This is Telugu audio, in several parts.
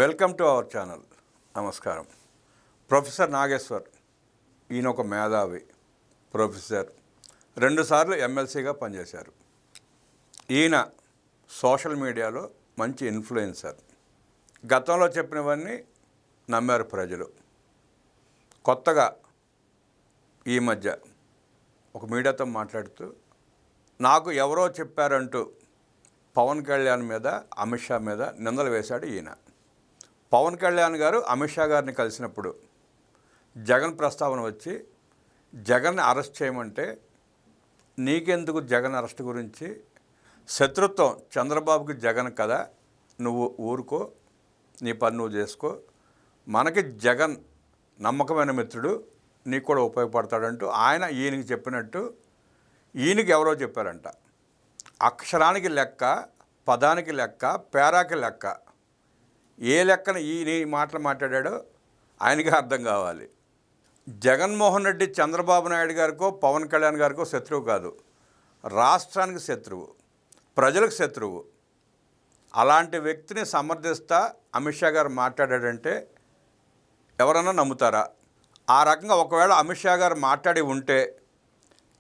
Welcome to our channel. నమస్కారం. ప్రొఫెసర్ నాగేశ్వర్ ఈయన ఒక మేధావి ప్రొఫెసర్, 2 సార్లు ఎమ్మెల్సీగా పనిచేశారు. ఈయన సోషల్ మీడియాలో మంచి ఇన్ఫ్లుయెన్సర్. గతంలో చెప్పినవన్నీ నమ్మారు ప్రజలు. కొత్తగా ఈ మధ్య ఒక మీడియాతో మాట్లాడుతూ నాకు ఎవరో చెప్పారంటూ పవన్ కళ్యాణ్ మీద, అమిత్ షా మీద నిందలు వేశాడు ఈయన. పవన్ కళ్యాణ్ గారు అమిత్ షా గారిని కలిసినప్పుడు జగన్ ప్రస్తావన వచ్చి జగన్ని అరెస్ట్ చేయమంటే, నీకెందుకు జగన్ అరెస్ట్ గురించి, శత్రుత్వం చంద్రబాబుకి జగన్ కదా, నువ్వు ఊరుకో, నీ పని నువ్వు చేసుకో, మనకి జగన్ నమ్మకమైన మిత్రుడు, నీకు కూడా ఉపయోగపడతాడంటూ ఆయన ఈయనకి చెప్పినట్టు ఈయనకి ఎవరో చెప్పారంట. అక్షరానికి లెక్క, పదానికి లెక్క, పేరాకి లెక్క. ఏ లెక్కన ఈయన ఈ మాటలు మాట్లాడాడో ఆయనకి అర్థం కావాలి. జగన్మోహన్ రెడ్డి చంద్రబాబు నాయుడు గారికో పవన్ కళ్యాణ్ గారికో శత్రువు కాదు, రాష్ట్రానికి శత్రువు, ప్రజలకు శత్రువు. అలాంటి వ్యక్తిని సమర్థిస్తా అమిత్ షా గారు మాట్లాడాడంటే ఎవరన్నా నమ్ముతారా? ఆ రకంగా ఒకవేళ అమిత్ షా గారు మాట్లాడి ఉంటే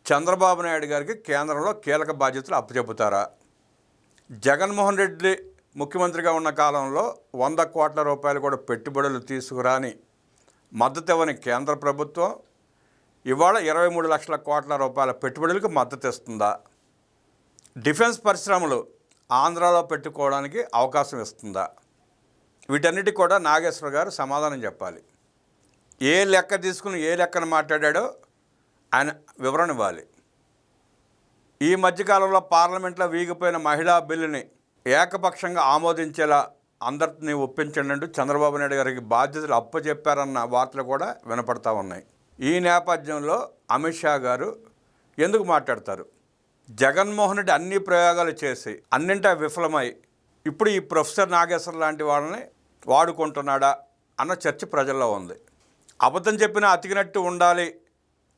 చంద్రబాబు నాయుడు గారికి కేంద్రంలో కీలక బాధ్యతలు అప్పచెబుతారా? జగన్మోహన్ రెడ్డి ముఖ్యమంత్రిగా ఉన్న కాలంలో 100 కోట్ల రూపాయలు కూడా పెట్టుబడులు తీసుకురాని, మద్దతు ఇవ్వని కేంద్ర ప్రభుత్వం ఇవాళ 23 లక్షల కోట్ల రూపాయల పెట్టుబడులకు మద్దతు ఇస్తుందా? డిఫెన్స్ పరిశ్రమలు ఆంధ్రాలో పెట్టుకోవడానికి అవకాశం ఇస్తుందా? వీటన్నిటికి కూడా నాగేశ్వర గారు సమాధానం చెప్పాలి. ఏ లెక్క తీసుకుని ఏ లెక్కన మాట్లాడాడో ఆయన వివరణ ఇవ్వాలి. ఈ మధ్యకాలంలో పార్లమెంట్లో వీగిపోయిన మహిళా బిల్లుని ఏకపక్షంగా ఆమోదించేలా అందరినీ ఒప్పించండి చంద్రబాబు నాయుడు గారికి బాధ్యతలు అప్పచెప్పారన్న వార్తలు కూడా వినపడతా ఉన్నాయి. ఈ నేపథ్యంలో అమిత్ షా గారు ఎందుకు మాట్లాడతారు? జగన్మోహన్ రెడ్డి అన్ని ప్రయోగాలు చేసి అన్నింటా విఫలమై ఇప్పుడు ఈ ప్రొఫెసర్ నాగేశ్వర్ లాంటి వాళ్ళని వాడుకుంటున్నాడా అన్న చర్చ ప్రజల్లో ఉంది. అబద్ధం చెప్పినా అతికినట్టు ఉండాలి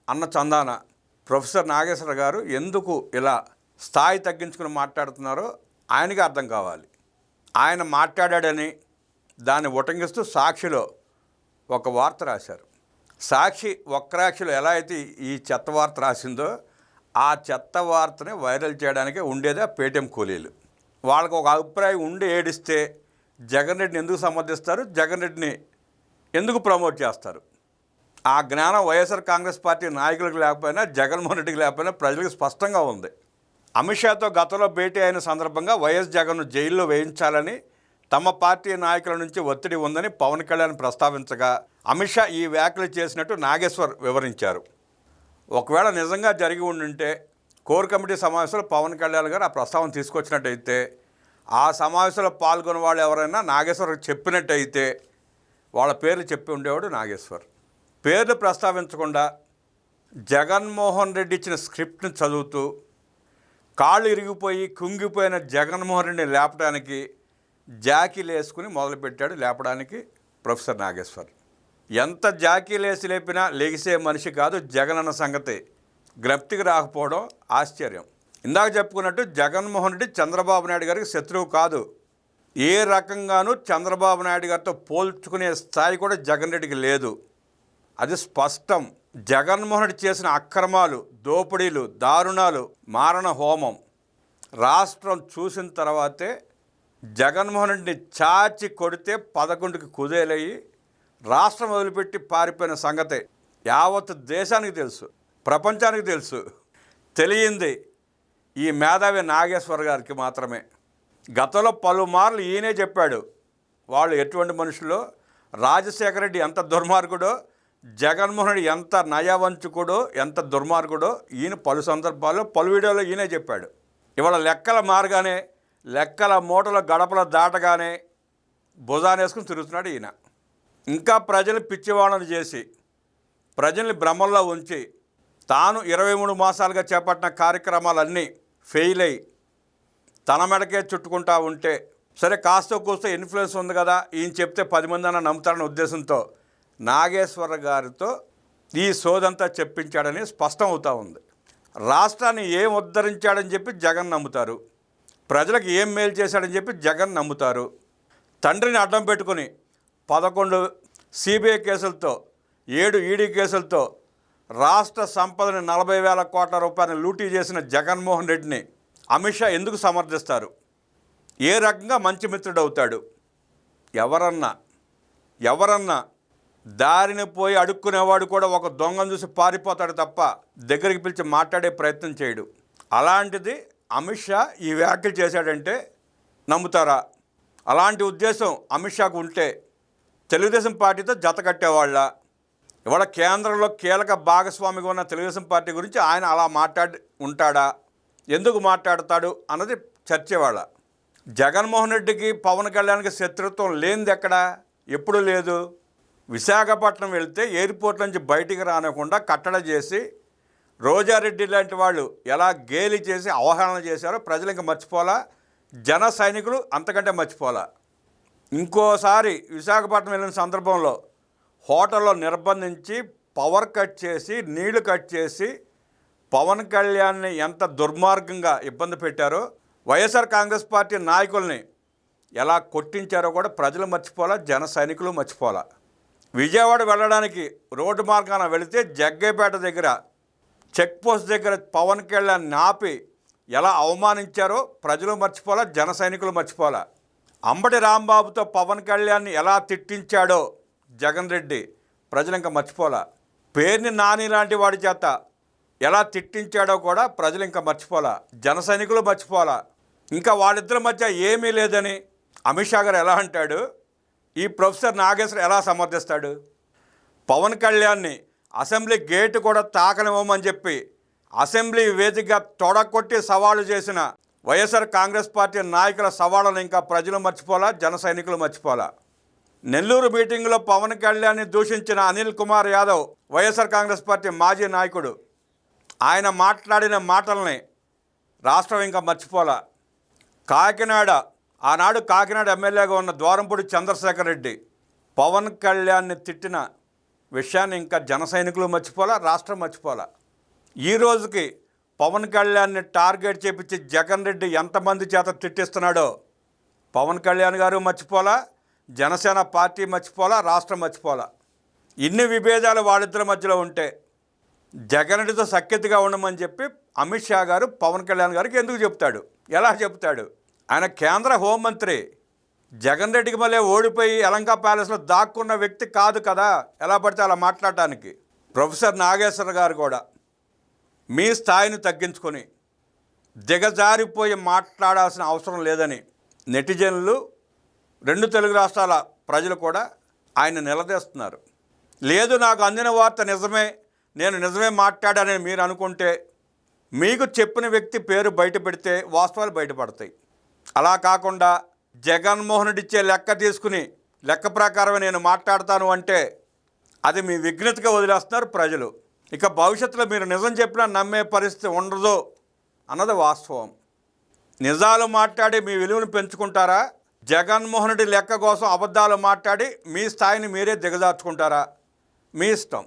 అన్న చందాన ప్రొఫెసర్ నాగేశ్వర గారు ఎందుకు ఇలా స్థాయి తగ్గించుకుని మాట్లాడుతున్నారో ఆయనకి అర్థం కావాలి. ఆయన మాట్లాడాడని దాన్ని ఉటంకిస్తూ సాక్షిలో ఒక వార్త రాశారు. సాక్షి వక్రాక్షిలో ఎలా అయితే ఈ చెత్త వార్త రాసిందో ఆ చెత్త వార్తని వైరల్ చేయడానికే ఉండేదే పేటీఎం కూలీలు. వాళ్ళకు ఒక అభిప్రాయం ఉండి ఏడిస్తే జగన్ రెడ్డిని ఎందుకు సమర్థిస్తారు, జగన్ రెడ్డిని ఎందుకు ప్రమోట్ చేస్తారు? ఆ జ్ఞానం వైఎస్ఆర్ కాంగ్రెస్ పార్టీ నాయకులకు లేకపోయినా, జగన్మోహన్ రెడ్డికి లేకపోయినా ప్రజలకు స్పష్టంగా ఉంది. అమిత్ షాతో గతంలో భేటీ అయిన సందర్భంగా వైఎస్ జగన్ను జైల్లో వేయించాలని తమ పార్టీ నాయకుల నుంచి ఒత్తిడి ఉందని పవన్ కళ్యాణ్ ప్రస్తావించగా అమిత్ షా ఈ వ్యాఖ్యలు చేసినట్టు నాగేశ్వర్ వివరించారు. ఒకవేళ నిజంగా జరిగి ఉండుంటే కోర్ కమిటీ సమావేశంలో పవన్ కళ్యాణ్ గారు ఆ ప్రస్తావన తీసుకొచ్చినట్టయితే, ఆ సమావేశంలో పాల్గొన్న వాళ్ళు ఎవరైనా నాగేశ్వర్ చెప్పినట్టయితే వాళ్ళ పేర్లు చెప్పి ఉండేవాడు నాగేశ్వర్. పేర్లు ప్రస్తావించకుండా జగన్మోహన్ రెడ్డి ఇచ్చిన స్క్రిప్ట్ని చదువుతూ కాళ్ళు ఇరిగిపోయి కుంగిపోయిన జగన్మోహన్ రెడ్డిని లేపడానికి జాకీలు వేసుకుని మొదలుపెట్టాడు లేపడానికి ప్రొఫెసర్ నాగేశ్వర్. ఎంత జాకీలు వేసి లేపినా లెగిసే మనిషి కాదు జగన్ అన్న సంగతి జ్ఞప్తికి రాకపోవడం ఆశ్చర్యం. ఇందాక చెప్పుకున్నట్టు జగన్మోహన్ రెడ్డి చంద్రబాబు నాయుడు గారికి శత్రువు కాదు. ఏ రకంగానూ చంద్రబాబు నాయుడు గారితో పోల్చుకునే స్థాయి కూడా జగన్ రెడ్డికి లేదు. అది స్పష్టం. జగన్మోహన్ రెడ్డి చేసిన అక్రమాలు, దోపిడీలు, దారుణాలు, మారణ హోమం రాష్ట్రం చూసిన తర్వాతే జగన్మోహన్ రెడ్డిని చాచి కొడితే 11కి కుదేలయ్యి రాష్ట్రం వదిలిపెట్టి పారిపోయిన సంగతే యావత్ దేశానికి తెలుసు, ప్రపంచానికి తెలుసు. తెలియంది ఈ మేధావి నాగేశ్వర్ గారికి మాత్రమే. గతంలో పలుమార్లు ఈయనే చెప్పాడు వాళ్ళు ఎటువంటి మనుషులో, రాజశేఖర రెడ్డి ఎంత దుర్మార్గుడో, జగన్మోహన్ రెడ్డి ఎంత నయవంచుకుడో, ఎంత దుర్మార్గుడో ఈయన పలు సందర్భాల్లో పలు వీడియోలో ఈయనే చెప్పాడు. ఇవాళ లెక్కల మారగానే, లెక్కల మూటల గడపల దాటగానే భుజానేసుకుని తిరుగుతున్నాడు ఈయన. ఇంకా ప్రజలు పిచ్చివాళ్ళను చేసి, ప్రజల్ని భ్రమంలో ఉంచి, తాను 23 మాసాలుగా చేపట్టిన కార్యక్రమాలన్నీ ఫెయిల్ అయ్యి తన మెడకే చుట్టుకుంటా ఉంటే, సరే కాస్త కూస్తో ఇన్ఫ్లుయెన్స్ ఉంది కదా, ఈయన చెప్తే 10 మంది అన్న నమ్ముతారన్న ఉద్దేశంతో నాగేశ్వర గారితో ఈ సోదంతా చెప్పించాడని స్పష్టం అవుతూ ఉంది. రాష్ట్రాన్ని ఏం ఉద్ధరించాడని చెప్పి జగన్ నమ్ముతారు, ప్రజలకు ఏం మేలు చేశాడని చెప్పి జగన్ నమ్ముతారు. తండ్రిని అడ్డం పెట్టుకుని 11 సిబిఐ కేసులతో 7 ఈడీ కేసులతో రాష్ట్ర సంపదని 40,000 కోట్ల రూపాయలను లూటీ చేసిన జగన్మోహన్ రెడ్డిని అమిత్ షా ఎందుకు సమర్థిస్తారు? ఏ రకంగా మంచి మిత్రుడు అవుతాడు? ఎవరన్నా దారిని పోయి అడుక్కునేవాడు కూడా ఒక దొంగను చూసి పారిపోతాడు తప్ప దగ్గరికి పిలిచి మాట్లాడే ప్రయత్నం చేయడు. అలాంటిది అమిత్ షా ఈ వ్యాఖ్యలు చేశాడంటే నమ్ముతారా? అలాంటి ఉద్దేశం అమిత్ షాకు ఉంటే తెలుగుదేశం పార్టీతో జత కట్టేవాళ్ళ? ఇవాళ కేంద్రంలో కీలక భాగస్వామిగా ఉన్న తెలుగుదేశం పార్టీ గురించి ఆయన అలా మాట్లాడి ఉంటాడా? ఎందుకు మాట్లాడతాడు అన్నది చర్చ. వాళ్ళ జగన్మోహన్ రెడ్డికి పవన్ కళ్యాణ్కి శత్రుత్వం లేనిది ఎక్కడా? ఎప్పుడూ లేదు. విశాఖపట్నం వెళ్తే ఎయిర్పోర్ట్ నుంచి బయటికి రానివ్వకుండా కట్టడి చేసి రోజారెడ్డి లాంటి వాళ్ళు ఎలా గేలి చేసి అవహేళన చేశారో ప్రజలు ఇంకా మర్చిపోలా, జన సైనికులు అంతకంటే మర్చిపోలా. ఇంకోసారి విశాఖపట్నం వెళ్ళిన సందర్భంలో హోటల్లో నిర్బంధించి పవర్ కట్ చేసి నీళ్లు కట్ చేసి పవన్ కళ్యాణ్ని ఎంత దుర్మార్గంగా ఇబ్బంది పెట్టారో, వైఎస్ఆర్ కాంగ్రెస్ పార్టీ నాయకుల్ని ఎలా కొట్టించారో కూడా ప్రజలు మర్చిపోలా, జన సైనికులు మర్చిపోలా. విజయవాడ వెళ్ళడానికి రోడ్డు మార్గాన వెళితే జగ్గైపేట దగ్గర చెక్ పోస్ట్ దగ్గర పవన్ కళ్యాణ్ ఆపి ఎలా అవమానించారో ప్రజలు మర్చిపోలా, జన సైనికులు మర్చిపోలా. అంబటి రాంబాబుతో పవన్ కళ్యాణ్ని ఎలా తిట్టించాడో జగన్ రెడ్డి ప్రజలు ఇంకా మర్చిపోలా. పేరుని నాని లాంటి వాడి చేత ఎలా తిట్టించాడో కూడా ప్రజలు ఇంకా మర్చిపోలా, జన సైనికులు మర్చిపోలా. ఇంకా వాళ్ళిద్దరి మధ్య ఏమీ లేదని అమిత్ షా గారు ఎలా అంటాడు? ఈ ప్రొఫెసర్ నాగేశ్వర్ ఎలా సమర్థిస్తాడు? పవన్ కళ్యాణ్ని అసెంబ్లీ గేటు కూడా తాకనివ్వమని చెప్పి అసెంబ్లీ వేదికగా తొడగొట్టి సవాలు చేసిన వైఎస్ఆర్ కాంగ్రెస్ పార్టీ నాయకుల సవాళ్ళను ఇంకా ప్రజలు మర్చిపోలా, జన సైనికులు మర్చిపోలా. నెల్లూరు మీటింగ్లో పవన్ కళ్యాణ్ని దూషించిన అనిల్ కుమార్ యాదవ్ వైఎస్ఆర్ కాంగ్రెస్ పార్టీ మాజీ నాయకుడు, ఆయన మాట్లాడిన మాటల్ని రాష్ట్రం ఇంకా మర్చిపోలా. ఆనాడు కాకినాడ ఎమ్మెల్యేగా ఉన్న ద్వారంపూడి చంద్రశేఖర్ రెడ్డి పవన్ కళ్యాణ్ని తిట్టిన విషయాన్ని ఇంకా జన సైనికులు మర్చిపోలా, రాష్ట్రం మర్చిపోలా. ఈ రోజుకి పవన్ కళ్యాణ్ని టార్గెట్ చేపించి జగన్ రెడ్డి ఎంతమంది చేత తిట్టిస్తున్నాడో పవన్ కళ్యాణ్ గారు మర్చిపోలా, జనసేన పార్టీ మర్చిపోలా, రాష్ట్రం మర్చిపోలా. ఇన్ని విభేదాలు వాళ్ళిద్దరి మధ్యలో ఉంటే జగన్ రెడ్డితో సఖ్యతగా ఉండమని చెప్పి అమిత్ షా గారు పవన్ కళ్యాణ్ గారికి ఎందుకు చెప్తాడు? ఎలా చెప్తాడు? ఆయన కేంద్ర హోంమంత్రి. జగన్ రెడ్డికి మళ్ళీ ఓడిపోయి యలంకా ప్యాలెస్లో దాక్కున్న వ్యక్తి కాదు కదా ఎలా పడితే అలా మాట్లాడటానికి. ప్రొఫెసర్ నాగేశ్వర గారు కూడా మీ స్థాయిని తగ్గించుకొని దిగజారిపోయి మాట్లాడాల్సిన అవసరం లేదని నెటిజన్లు, 2 తెలుగు రాష్ట్రాల ప్రజలు కూడా ఆయన నిలదీస్తున్నారు. లేదు, నాకు అందిన వార్త నిజమే, నేను నిజమే మాట్లాడానని మీరు అనుకుంటే మీకు చెప్పిన వ్యక్తి పేరు బయట పెడితే వాస్తవాలు బయటపడతాయి. అలా కాకుండా జగన్మోహన్ రెడ్డి ఇచ్చే లెక్క తీసుకుని లెక్క ప్రకారమే నేను మాట్లాడతాను అంటే అది మీ విఘ్నతగా వదిలేస్తున్నారు ప్రజలు. ఇక భవిష్యత్తులో మీరు నిజం చెప్పినా నమ్మే పరిస్థితి ఉండదు అన్నది వాస్తవం. నిజాలు మాట్లాడి మీ విలువను పెంచుకుంటారా? జగన్మోహన్ రెడ్డి లెక్క కోసం అబద్ధాలు మాట్లాడి మీ స్థాయిని మీరే దిగజార్చుకుంటారా? మీ ఇష్టం.